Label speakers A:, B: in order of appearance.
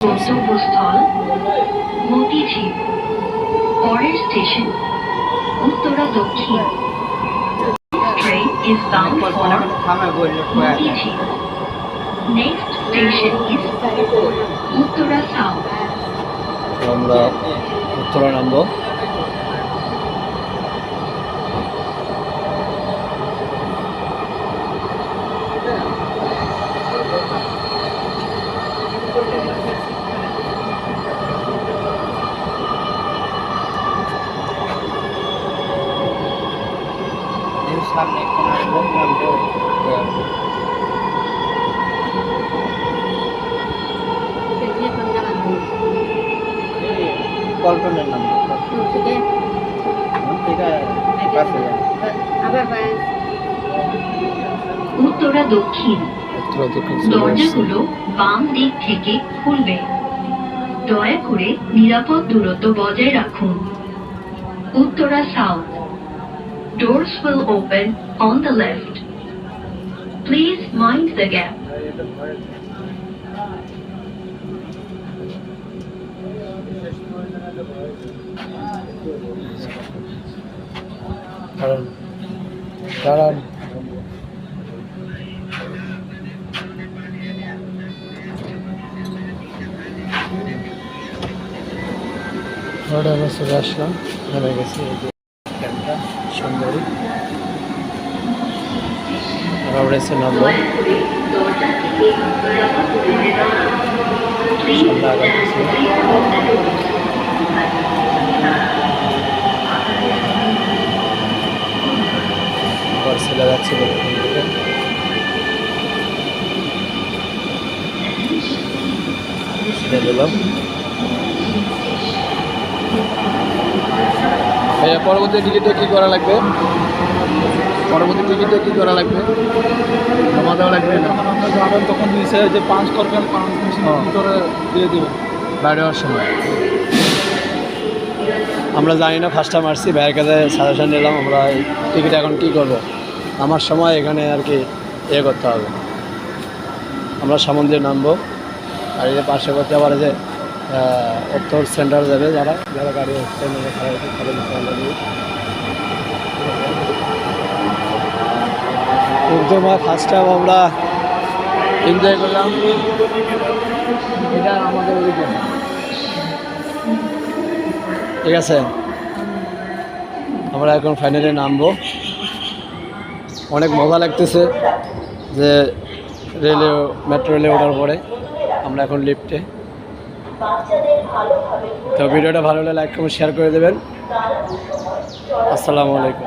A: গন্তব্যস্থল মতিঝিল। পরের স্টেশন উত্তরা দক্ষিণ। Train is bound for Motijhil. Next station is Uttara South.
B: আমরা উত্তরা নামবো। সামনে পল্টনের নাম
A: উত্তরা দক্ষিণ। দরজাগুলো বাম দিক থেকে খুলবে। দয়া করে নিরাপদ দূরত্ব বজায় রাখুন। Uttara south. Doors will open on the left. Please mind the gap.
B: কারণ আমরা চলে আসলাম, নেমে গেছি ক্যাম্পটা সুন্দরী। আমরা এসে নামবো, সামনে আগাচ্ছি। আবার চলে যাচ্ছে দক্ষিণ দিকে। ছেড়ে দিলাম। পরবর্তী টিকিটে কী করা লাগবে? পরবর্তী টিকিটে কী করা লাগবে? জমা দেওয়া লাগবে না?
C: যাবেন তখন নিচে যে পাঁচ করবেন, 5 মেশিন ভিতরে দিয়ে দেবেন
B: বাইরে হওয়ার সময়। আমরা জানি না, ফার্স্ট টাইম আসছি, ভাইয়ের কাছে সাজেশন নিলাম। আমরা এই টিকিট এখন কী করবো, আমার সময় এখানে আর কি করতে হবে। আমরা সামন দিয়ে নামবো, আর এই পাশে করতে আবার যে উত্তর সেন্টার যাবে, যারা যারা গাড়ি হচ্ছে একদম ফার্স্ট টাইম আমরা এনজয় করলাম। এটা আমাদের অভিজ্ঞতা, ঠিক আছে। আমরা এখন ফাইনালি নামবো। অনেক মজা লাগতেছে যে মেট্রো রেলে ওঠার পরে আমরা এখন লিফটে। তো ভিডিওটা ভালো হলে লাইক কমেন্ট শেয়ার করে দেবেন। আসসালামু আলাইকুম।